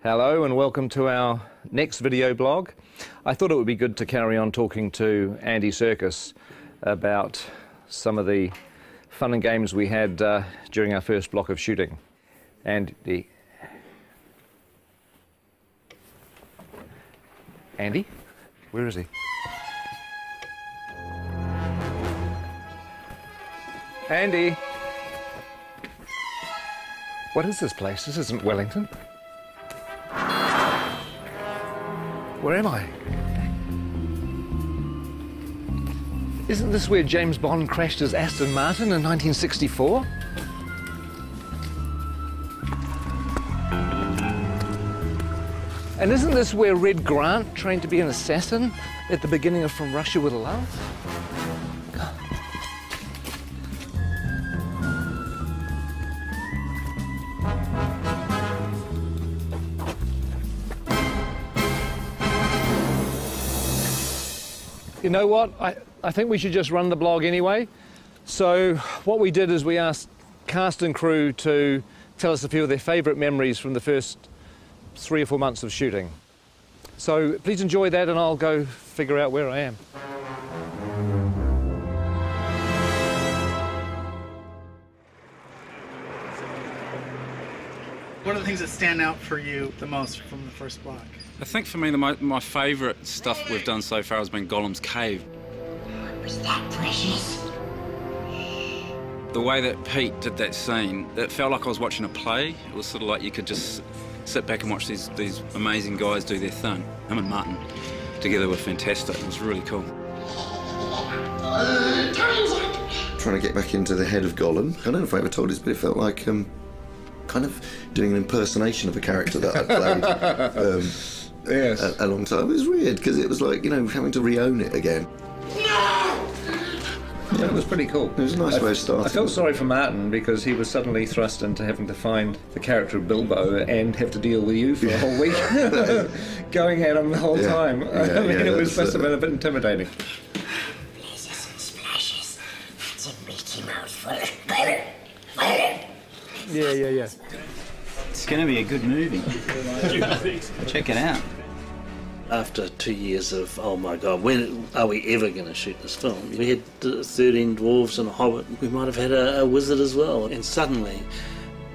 Hello and welcome to our next video blog. I thought it would be good to carry on talking to Andy Serkis about some of the fun and games we had during our first block of shooting. Andy? Where is he? Andy? What is this place? This isn't Wellington. Where am I? Isn't this where James Bond crashed his Aston Martin in 1964? And isn't this where Red Grant trained to be an assassin at the beginning of From Russia with Love? You know what? I think we should just run the blog anyway. So what we did is we asked cast and crew to tell us a few of their favourite memories from the first 3 or 4 months of shooting. So please enjoy that and I'll go figure out where I am. What are the things that stand out for you the most from the first block? I think for me, my favourite stuff we've done so far has been Gollum's cave. Was that precious? The way that Pete did that scene, it felt like I was watching a play. It was sort of like you could just sit back and watch these amazing guys do their thing. Him and Martin together were fantastic. It was really cool. Trying to get back into the head of Gollum. I don't know if I ever told this, but it felt like kind of doing an impersonation of a character that I played. Yes. A long time. It was weird because it was like, you know, having to re-own it again. Yeah, it was pretty cool. It was a nice way of starting. I felt sorry for Martin because he was suddenly thrust into having to find the character of Bilbo and have to deal with you for a whole week, going at him the whole time. I mean, it must have been a bit intimidating. Blazes and splashes. That's a meaty mouthful. Yeah. It's going to be a good movie. Check it out. After 2 years of, oh my God, when are we ever going to shoot this film? We had 13 dwarves and a hobbit. We might have had a wizard as well. And suddenly,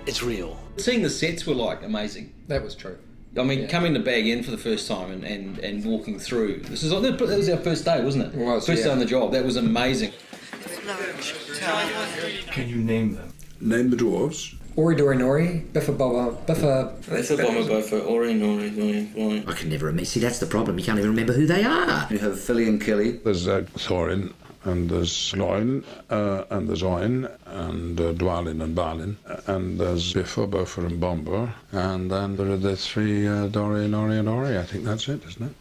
it's real. Seeing the sets were like amazing. That was true. I mean, coming to Bag End for the first time and walking through. That was our first day, wasn't it? It was, first day on the job. That was amazing. Can you name them? Name the dwarves. Ori Dori Nori, Biffa Bobba, Biffa... Biffa Bobba Boffa, Ori Nori Nori. I can never remember. See, that's the problem. You can't even remember who they are. You have Philly and Killy. There's Thorin, and there's Loin, and there's Oin, and Dwalin and Balin, and there's Biffa, Boffa and Bomber, and then there are the three Dori, Nori and Ori. I think that's it, isn't it?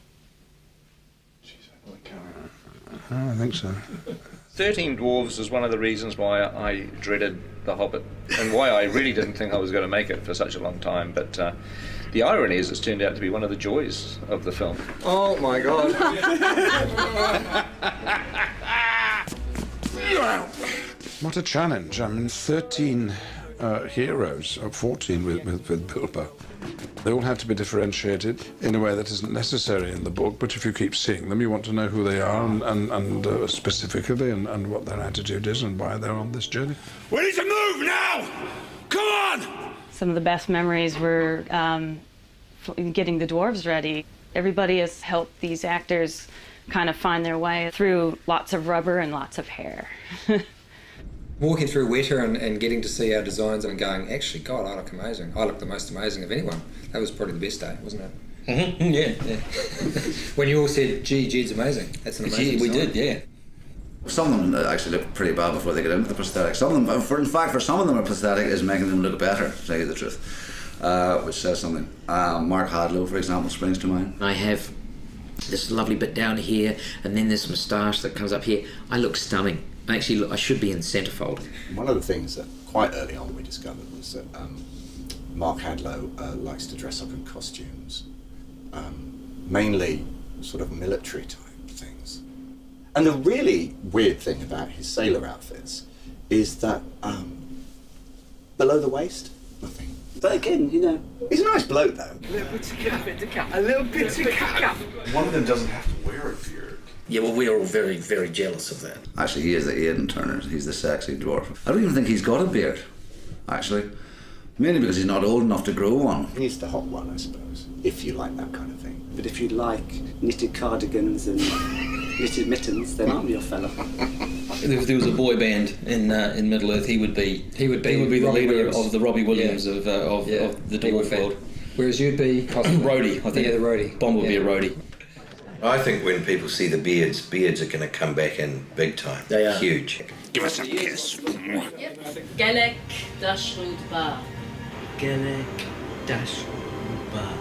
I think so. 13 Dwarves is one of the reasons why I dreaded The Hobbit and why I really didn't think I was going to make it for such a long time. But the irony is it's turned out to be one of the joys of the film. Oh my God. What a challenge. I mean, 13 heroes, or 14 with Bilbo. They all have to be differentiated in a way that isn't necessary in the book, but if you keep seeing them, you want to know who they are and specifically and what their attitude is and why they're on this journey. We need to move now! Come on! Some of the best memories were getting the dwarves ready. Everybody has helped these actors kind of find their way through lots of rubber and lots of hair. Walking through Weta and getting to see our designs and going, actually, God, I look amazing. I look the most amazing of anyone. That was probably the best day, wasn't it? Mm-hmm. Yeah. When you all said, gee, Jed's amazing. That's an amazing we design. did, yeah. Some of them actually look pretty bad before they get into the prosthetic. Some of them, in fact, for some of them, a prosthetic is making them look better, to tell you the truth, which says something. Mark Hadlow, for example, springs to mind. I have this lovely bit down here, and then this moustache that comes up here. I look stunning. Actually, I should be in centrefold. One of the things that quite early on we discovered was that Mark Hadlow likes to dress up in costumes, mainly sort of military type things. And the really weird thing about his sailor outfits is that below the waist, nothing. But again, you know, he's a nice bloke though. A little bit of cap. A little bit of cap. One of them doesn't have to wear a beard. Yeah, well, we're all very, very jealous of that. Actually, he is the Aidan Turner. He's the sexy dwarf. I don't even think he's got a beard, actually. Mainly because he's not old enough to grow one. He's the hot one, I suppose, if you like that kind of thing. But if you like knitted cardigans and knitted mittens, then I'm your fella. If there was a boy band in Middle Earth, he would be the leader Williams. of the Robbie Williams of the dwarf world. Whereas you'd be roadie, I think. Yeah, the roadie. Bomb would be a roadie. I think when people see the beards are going to come back in big time. They are. Huge. Give us a kiss. Gelek Dashwood Bar. Gelek Dashwood Bar.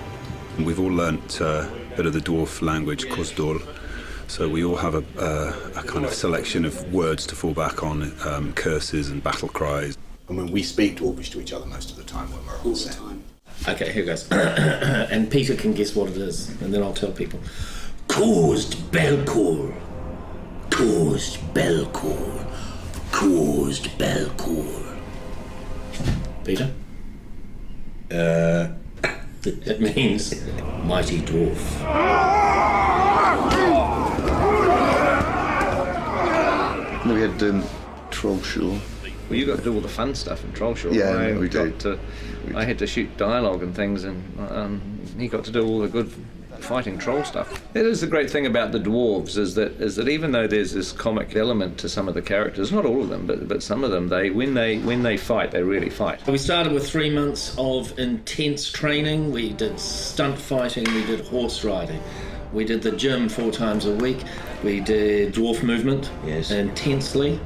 We've all learnt a bit of the dwarf language, Cosdor, so we all have a kind of selection of words to fall back on, curses and battle cries. I mean, we speak Dwarvish to each other most of the time when we're on set. Okay, here goes. And Peter can guess what it is, and then I'll tell people. Caused Belcour. Caused Belcour. Caused Belcour. Peter? It means mighty dwarf. We had Trollshaw. Well, you got to do all the fun stuff in Trollshaw. Yeah, we did. I had to shoot dialogue and things, and he got to do all the good fighting troll stuff. It is the great thing about the dwarves is that even though there's this comic element to some of the characters, not all of them, but some of them, when they fight, they really fight. We started with 3 months of intense training. We did stunt fighting, we did horse riding. We did the gym 4 times a week. We did dwarf movement intensely.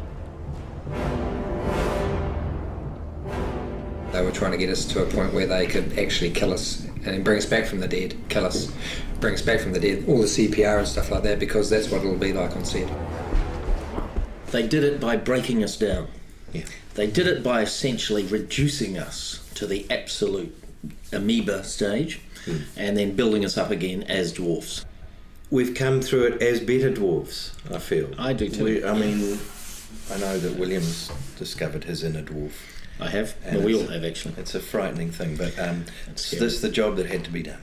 They were trying to get us to a point where they could actually kill us and bring us back from the dead, kill us, bring us back from the dead, all the CPR and stuff like that, because that's what it'll be like on set. They did it by breaking us down. Yeah. They did it by essentially reducing us to the absolute amoeba stage and then building us up again as dwarfs. We've come through it as better dwarves, I feel. I do too. I mean, I know that William's discovered his inner dwarf. I have. Well, we all have, actually. It's a frightening thing, but this is the job that had to be done.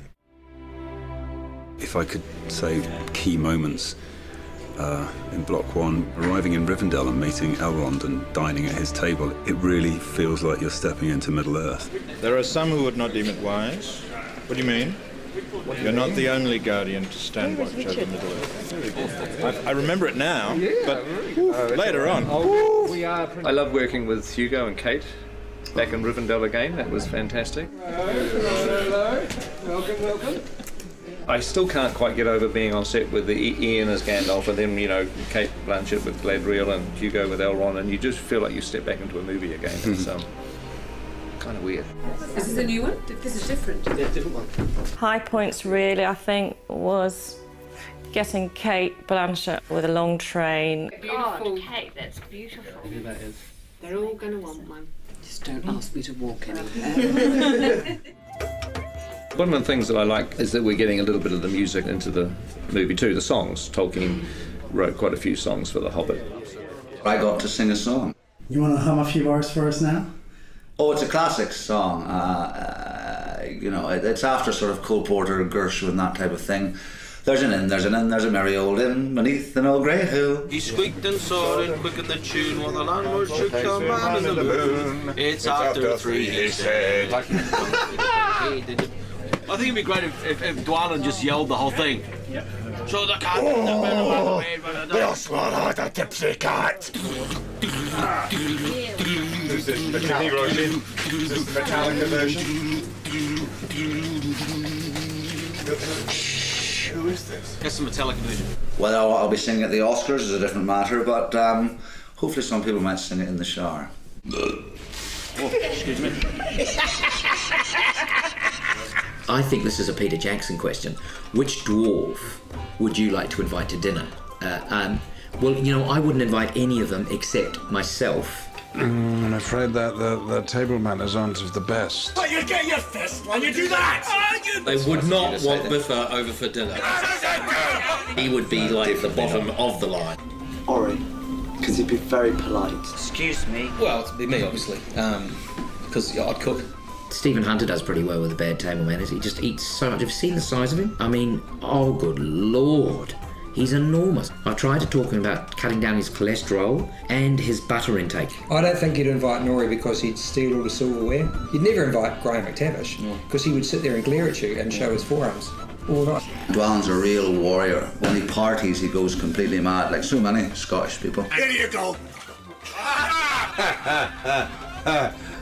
If I could say key moments in Block 1, arriving in Rivendell and meeting Elrond and dining at his table, it really feels like you're stepping into Middle Earth. There are some who would not deem it wise. What do you mean? You're not the only guardian to stand watch over Middle Earth. I remember it now, but later on. I love working with Hugo and Kate back in Rivendell again. That was fantastic. Hello. Welcome. I still can't quite get over being on set with Ian as Gandalf and then, Kate Blanchett with Galadriel and Hugo with Elrond, and you just feel like you step back into a movie again. It's kind of weird. Is this a new one? This is different. Yeah, different one. High points really, I think, was getting Kate Blanchett with a long train. Beautiful. Kate, that's beautiful. Who that is? They're all going to want one. Just don't ask me to walk anywhere. One of the things that I like is that we're getting a little bit of the music into the movie too, the songs. Tolkien wrote quite a few songs for The Hobbit. I got to sing a song. You want to hum a few bars for us now? Oh, it's a classic song. It's after sort of Cole Porter, Gershwin, and that type of thing. There's an inn, there's a merry old inn beneath an old grey hill. He squeaked and soared and quickened the tune while the landlord shook the man in the moon. It's after 3, he said. I think it'd be great if Dwalin just yelled the whole thing. So the cat and the man went away. They'll swallow the tipsy cat. Is this the version? Is this the Metallica version? Who is this? That's the Metallica version. Well, I'll be singing at the Oscars is a different matter, but hopefully some people might sing it in the shower. Oh, excuse me. I think this is a Peter Jackson question. Which dwarf would you like to invite to dinner? Well, I wouldn't invite any of them except myself. I'm afraid that the table manners aren't of the best. But you get your fist when you do that! They would not want Biffa over for dinner. He would be like the bottom of the line. Ori, because he'd be very polite. Excuse me. Well, it'd be me, obviously, because I'd cook. Stephen Hunter does pretty well with the bad table manners. He just eats so much. Have you seen the size of him? I mean, oh good lord. He's enormous. I tried to talk to him about cutting down his cholesterol and his butter intake. I don't think you'd invite Norrie because he'd steal all the silverware. You'd never invite Graham McTavish because he would sit there and glare at you and show his forearms all night. Dwallin's a real warrior. When he parties, he goes completely mad, like so many Scottish people. Here you go.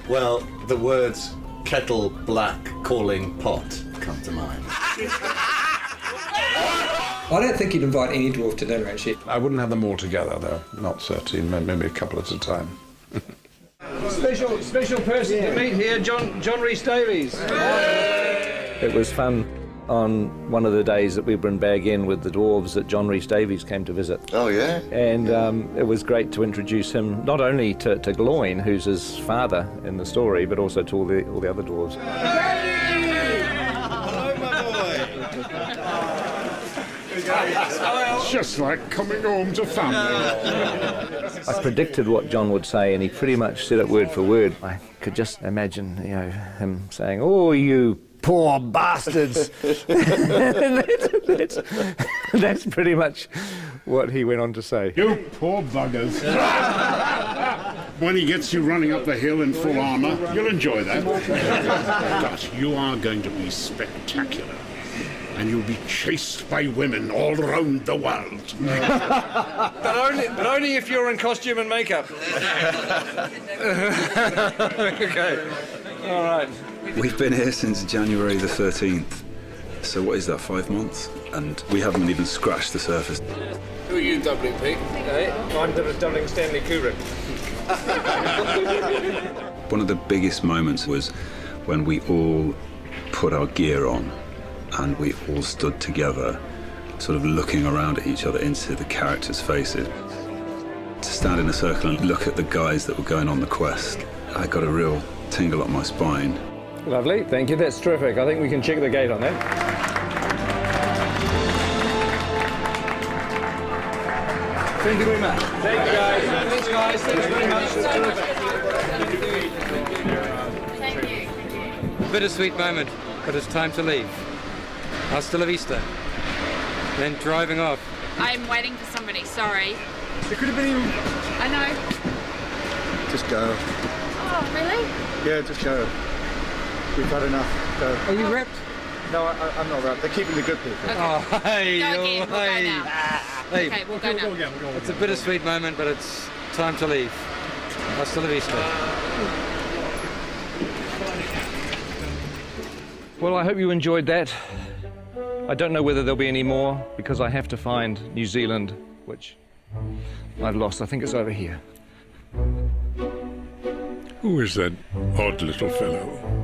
Well, the words kettle black calling pot come to mind. I don't think you'd invite any dwarf to dinner, actually. I wouldn't have them all together, though. Not 13, maybe a couple at a time. Special person to meet here, John Rhys Davies. It was fun on one of the days that we were in Bag End with the dwarves that John Rhys Davies came to visit. Oh, yeah? And it was great to introduce him not only to Gloin, who's his father in the story, but also to all the other dwarves. Hello, my boy. It's just like coming home to family. I predicted what John would say, and he pretty much said it word for word. I could just imagine, you know, him saying, "Oh, you poor bastards." that's pretty much what he went on to say. You poor buggers. When he gets you running up the hill in full armour, you'll enjoy that. But you are going to be spectacular. And you'll be chased by women all around the world. but only if you're in costume and makeup. Okay. All right. We've been here since January the 13th. So what is that, 5 months? And we haven't even scratched the surface. Who are you doubling, Pete? Hey, I'm doubling Stanley Kubrick. One of the biggest moments was when we all put our gear on and we all stood together, sort of looking around at each other into the characters' faces. To stand in a circle and look at the guys that were going on the quest, I got a real tingle up my spine. Lovely, thank you, that's terrific. I think we can check the gate on that. Thank you very much. Thank you, guys. Thanks, guys. Thanks very much. It's terrific. Thank you. Bittersweet moment, but it's time to leave. Hasta la vista. Then driving off. I'm waiting for somebody, sorry. It could have been even... I know. Just go. Oh, really? Yeah, just go. We've had enough. Go. Are you wrapped? No, I'm not wrapped. They're keeping the good people. Okay. Oh, hey, Go again, we'll go now. Hey. Okay, we'll go now. It's a bittersweet moment, but it's time to leave. Hasta la vista. Well, I hope you enjoyed that. I don't know whether there'll be any more because I have to find New Zealand, which I've lost. I think it's over here. Who is that odd little fellow?